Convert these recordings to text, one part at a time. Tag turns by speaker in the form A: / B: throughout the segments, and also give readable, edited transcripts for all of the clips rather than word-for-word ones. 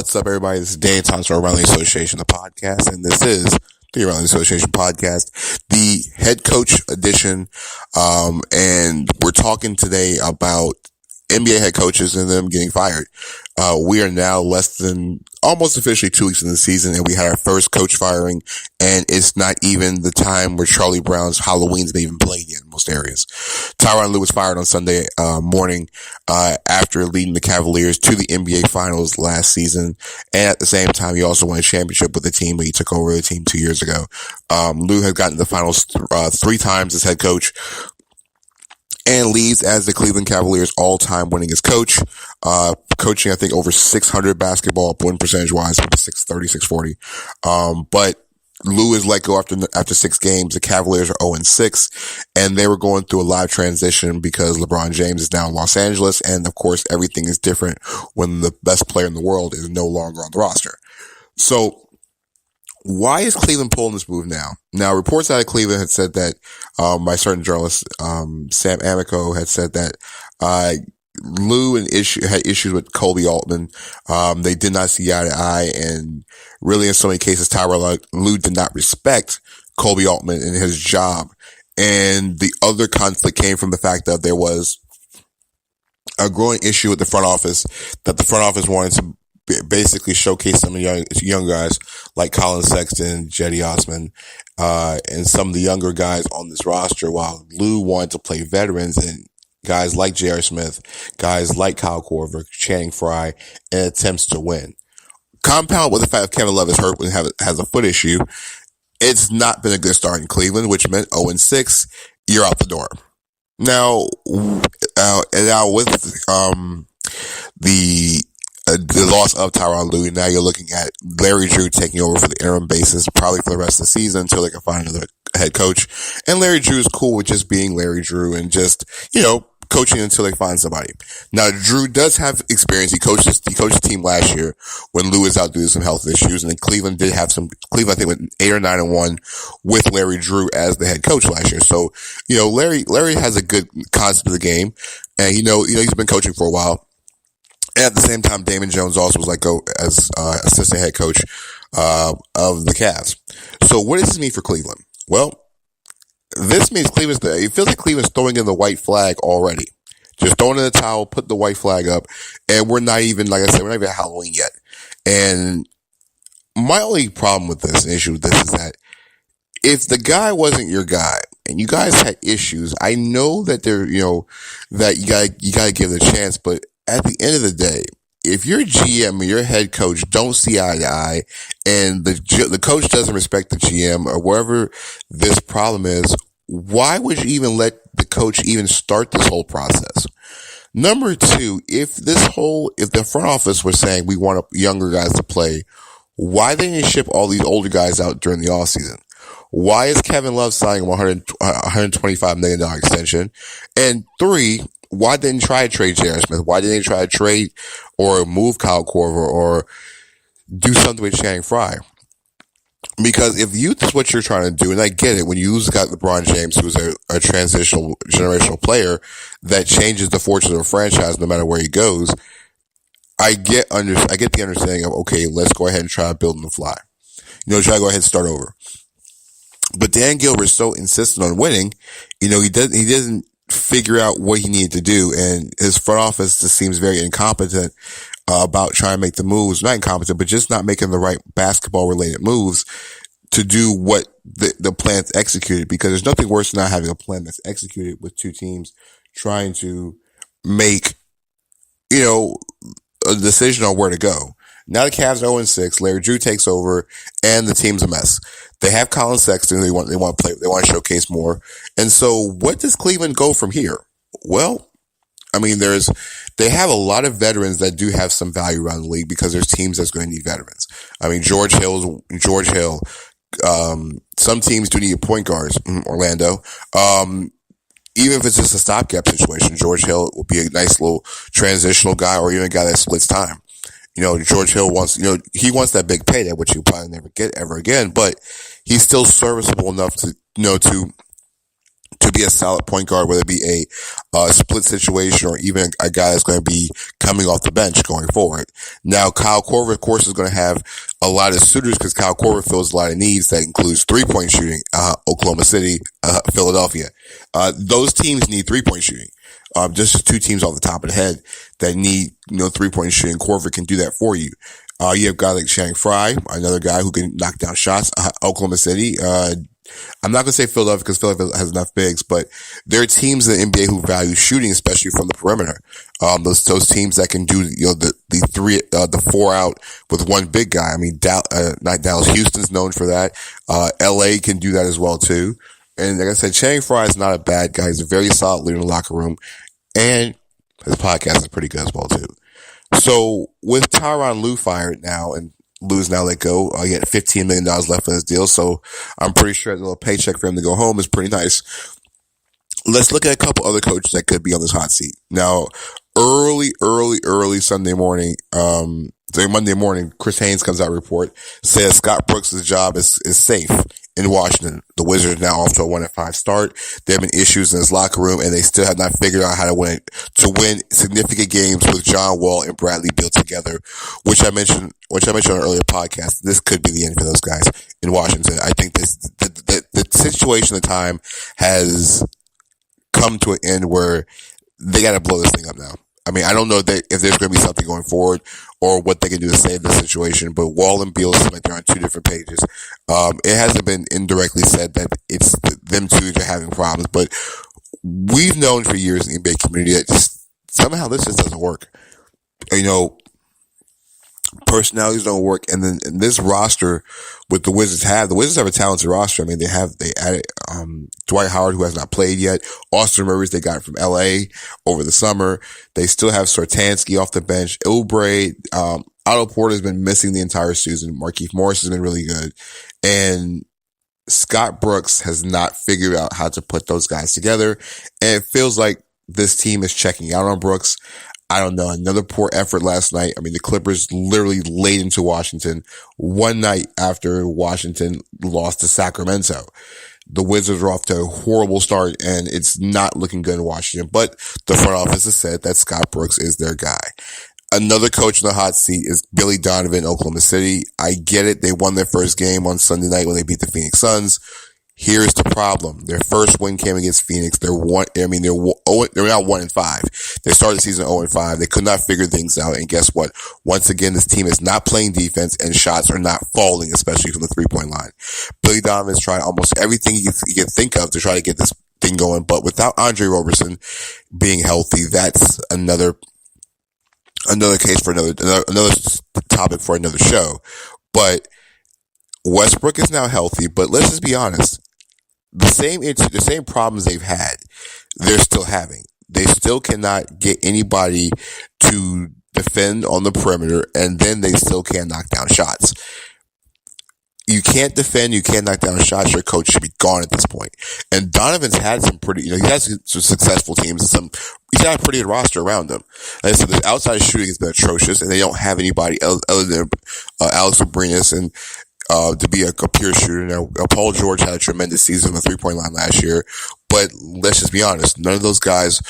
A: What's up, everybody? This is Dave Thompson from Around the Association, the podcast, and this is the Around the Association podcast, the head coach edition. And we're talking today about NBA head coaches and them getting fired. We are now less than almost officially 2 weeks in the season, and we had our first coach firing, and it's not even the time where Charlie Brown's Halloween's been even played yet in most areas. Tyronn was fired on Sunday morning after leading the Cavaliers to the NBA Finals last season, and at the same time, he also won a championship with the team when he took over the team 2 years ago. Lou has gotten to the finals 3 times as head coach, and leads as the Cleveland Cavaliers all-time winningest coach, coaching, I think, over 600 basketball win percentage-wise, 630, 640. But Lou is let go after 6 games. The Cavaliers are 0-6, and they were going through a live transition because LeBron James is now in Los Angeles, and of course, everything is different when the best player in the world is no longer on the roster. So, why is Cleveland pulling this move now? Now, reports out of Cleveland had said that, by certain journalists, Sam Amico had said that, Lou had issues with Kobe Altman. They did not see eye to eye, and really in so many cases, Lou did not respect Kobe Altman in his job. And the other conflict came from the fact that there was a growing issue with the front office, that the front office wanted to basically showcase some of the young guys like Colin Sexton, Jetty Osman, and some of the younger guys on this roster, while Lou wanted to play veterans and guys like J.R. Smith, guys like Kyle Korver, Channing Frye, in attempts to win. Compound with the fact that Kevin Love is hurt and has a foot issue, it's not been a good start in Cleveland, which meant 0-6, you're out the door. Now, with the loss of Tyronn Lue, now you're looking at Larry Drew taking over for the interim basis, probably for the rest of the season until they can find another head coach. And Larry Drew is cool with just being Larry Drew and just, coaching until they find somebody. Now, Drew does have experience. He coached the team last year when Lou was out due to some health issues, and then Cleveland, I think, went 8 or 9-1 with Larry Drew as the head coach last year. So, Larry has a good concept of the game, and he's been coaching for a while. And at the same time, Damon Jones also was let go as assistant head coach of the Cavs. So what does this mean for Cleveland? Well, this means it feels like Cleveland's throwing in the white flag already. Just throwing in the towel, put the white flag up, and we're not even, like I said, we're not even at Halloween yet. And my only problem with this, and issue with this, is that if the guy wasn't your guy, and you guys had issues, I know that that you gotta give it a chance, but at the end of the day, if your GM or your head coach don't see eye to eye, and the coach doesn't respect the GM or wherever this problem is, why would you even let the coach even start this whole process? Number 2, if the front office was saying we want younger guys to play, why didn't you ship all these older guys out during the offseason? Why is Kevin Love signing a $125 million extension? And 3, why didn't they try to trade J.R. Smith? Why didn't they try to trade or move Kyle Korver or do something with Channing Frye? Because if youth is what you're trying to do, and I get it, when you got LeBron James, who's a transitional generational player that changes the fortune of a franchise no matter where he goes, I get the understanding of, okay, let's go ahead and try to build on the fly. Try to go ahead and start over. But Dan Gilbert's so insistent on winning, he doesn't figure out what he needed to do, and his front office just seems very incompetent about trying to make the moves. Not incompetent, but just not making the right basketball related moves to do what the plan's executed, because there's nothing worse than not having a plan that's executed with 2 teams trying to make, a decision on where to go. Now the Cavs are 0-6. Larry Drew takes over, and the team's a mess. They have Colin Sexton. They want to play. They want to showcase more. And so, what does Cleveland go from here? Well, I mean, they have a lot of veterans that do have some value around the league, because there's teams that's going to need veterans. I mean, George Hill. Some teams do need point guards. Orlando. Even if it's just a stopgap situation, George Hill will be a nice little transitional guy, or even a guy that splits time. George Hill wants that big payday, which he'll probably never get ever again, but he's still serviceable enough to to be a solid point guard, whether it be a split situation or even a guy that's going to be coming off the bench going forward. Now, Kyle Korver, of course, is going to have a lot of suitors because Kyle Korver fills a lot of needs. That includes 3-point shooting, Oklahoma City, Philadelphia. Those teams need 3-point shooting. Just two teams off the top of the head that need, 3-point shooting. Korver can do that for you. You have guys like Channing Frye, another guy who can knock down shots. Oklahoma City, I'm not going to say Philadelphia because Philadelphia has enough bigs, but there are teams in the NBA who value shooting, especially from the perimeter. Those teams that can do, the 4 out with one big guy. I mean, not Dallas, Houston's known for that. LA can do that as well too. And like I said, Channing Frye is not a bad guy. He's a very solid leader in the locker room, and his podcast is pretty good as well too. So with Tyronn Lue fired now and Lue's now let go. He had $15 million left in his deal, so I'm pretty sure the little paycheck for him to go home is pretty nice. Let's look at a couple other coaches that could be on this hot seat. Now, early Monday morning, Chris Haynes comes out with a report, says Scott Brooks' job is safe in Washington. The Wizards are now off to a 1-5 start. There have been issues in his locker room, and they still have not figured out how to win significant games with John Wall and Bradley Beal together, which I mentioned on an earlier podcast. This could be the end for those guys in Washington. I think the situation at the time has come to an end where they got to blow this thing up now. I mean, I don't know if there's going to be something going forward or what they can do to save the situation, but Wall and Beal seem like they're on two different pages. It hasn't been indirectly said that it's them two that are having problems, but we've known for years in the NBA community that somehow this just doesn't work. Personalities don't work, and then this roster with the Wizards have a talented roster. I mean, they added Dwight Howard, who has not played yet. Austin Rivers, they got from LA over the summer. They still have Sortansky off the bench. Oubre, Otto Porter has been missing the entire season. Markieff Morris has been really good, and Scott Brooks has not figured out how to put those guys together. And it feels like this team is checking out on Brooks. I don't know. Another poor effort last night. I mean, the Clippers literally laid into Washington one night after Washington lost to Sacramento. The Wizards are off to a horrible start, and it's not looking good in Washington. But the front office has said that Scott Brooks is their guy. Another coach in the hot seat is Billy Donovan, Oklahoma City. I get it. They won their first game on Sunday night when they beat the Phoenix Suns. Here's the problem. Their first win came against Phoenix. They're now 1-5. They started the season 0-5. They could not figure things out. And guess what? Once again, this team is not playing defense and shots are not falling, especially from the 3-point line. Billy Donovan's trying almost everything he can think of to try to get this thing going. But without Andre Roberson being healthy, that's another case for another topic for another show. But Westbrook is now healthy, but let's just be honest. The same problems they've had, they're still having. They still cannot get anybody to defend on the perimeter, and then they still can't knock down shots. You can't defend, you can't knock down shots, your coach should be gone at this point. And Donovan's had some pretty, he has some successful teams and he's got a pretty good roster around him. Like I said, the outside shooting has been atrocious, and they don't have anybody other than Alex Abrinas and to be a pure shooter. Now, Paul George had a tremendous season on the 3-point line last year, but let's just be honest, none of those guys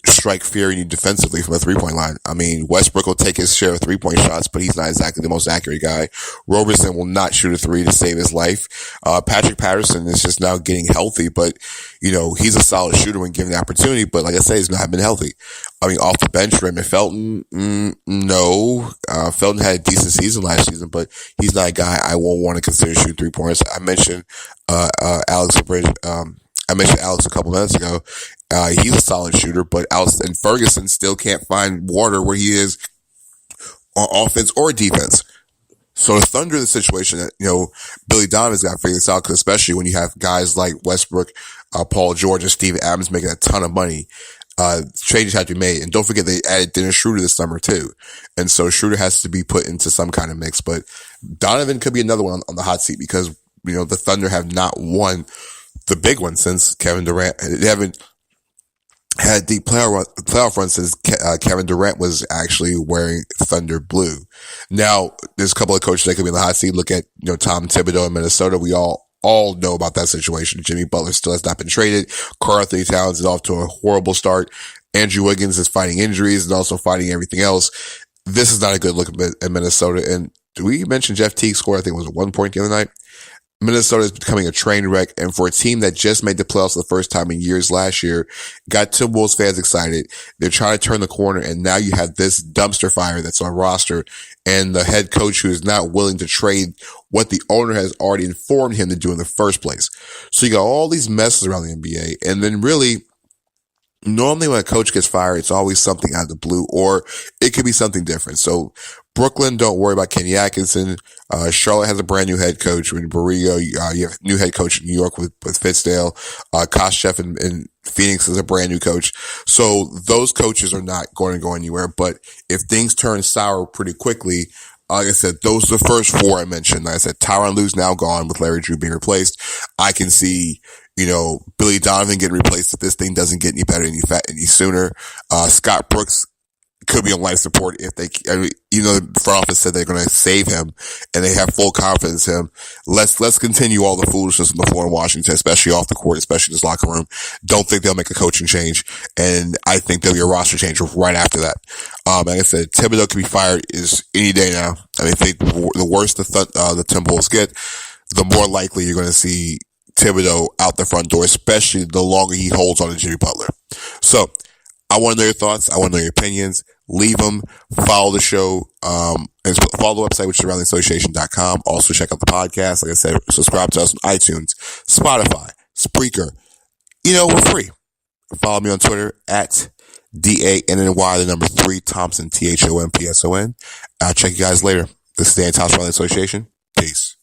A: strike fear in you defensively from a 3-point line. I mean, Westbrook will take his share of 3-point shots, but he's not exactly the most accurate guy. Roberson will not shoot a 3 to save his life. Patrick Patterson is just now getting healthy, but, he's a solid shooter when given the opportunity, but like I say, he's not been healthy. I mean, off the bench, Raymond Felton, no. Felton had a decent season last season, but he's not a guy I won't want to consider shooting 3-pointers. I mentioned, Alex a couple minutes ago. He's a solid shooter, but and Ferguson still can't find water where he is on offense or defense. So the Thunder in the situation that, Billy Donovan's got to figure this out, because especially when you have guys like Westbrook, Paul George, and Steven Adams making a ton of money, changes have to be made. And don't forget they added Dennis Schroeder this summer too. And so Schroeder has to be put into some kind of mix, but Donovan could be another one on the hot seat because, the Thunder have not won the big one since Kevin Durant. They haven't had the playoff run since Kevin Durant was actually wearing Thunder blue. Now, there's a couple of coaches that could be in the hot seat. Look at, Tom Thibodeau in Minnesota. We all all know about that situation. Jimmy Butler still has not been traded. Karl-Anthony Towns is off to a horrible start. Andrew Wiggins is fighting injuries and also fighting everything else. This is not a good look at Minnesota. And we mentioned Jeff Teague scored, I think it was 1 point the other night. Minnesota is becoming a train wreck, and for a team that just made the playoffs for the first time in years last year, got Timberwolves fans excited. They're trying to turn the corner, and now you have this dumpster fire that's on roster, and the head coach who is not willing to trade what the owner has already informed him to do in the first place. So you got all these messes around the NBA, and then really, normally when a coach gets fired, it's always something out of the blue, or it could be something different. So Brooklyn, don't worry about Kenny Atkinson. Charlotte has a brand new head coach in Borrego. You have a new head coach in New York with Fitzdale. Koscheff in Phoenix is a brand new coach. So those coaches are not going to go anywhere. But if things turn sour pretty quickly, like I said, those are the first four I mentioned. Like I said, Tyronn Lue's now gone with Larry Drew being replaced. I can see, Billy Donovan getting replaced if this thing doesn't get any better any sooner. Scott Brooks could be on life support if the front office said they're going to save him and they have full confidence in him. Let's continue all the foolishness on the floor in Washington, especially off the court, especially in this locker room. Don't think they'll make a coaching change. And I think there'll be a roster change right after that. Like I said, Thibodeau can be fired is any day now. I mean, I think the worse the Timberwolves get, the more likely you're going to see Thibodeau out the front door, especially the longer he holds on to Jimmy Butler. So I want to know your thoughts. I want to know your opinions. Leave them. Follow the show. And follow the website, which is surroundingassociation.com. Also check out the podcast. Like I said, subscribe to us on iTunes, Spotify, Spreaker. We're free. Follow me on Twitter at DANNY 3 Thompson, THOMPSON. I'll check you guys later. This is Dan Thompson, Surrounding Association. Peace.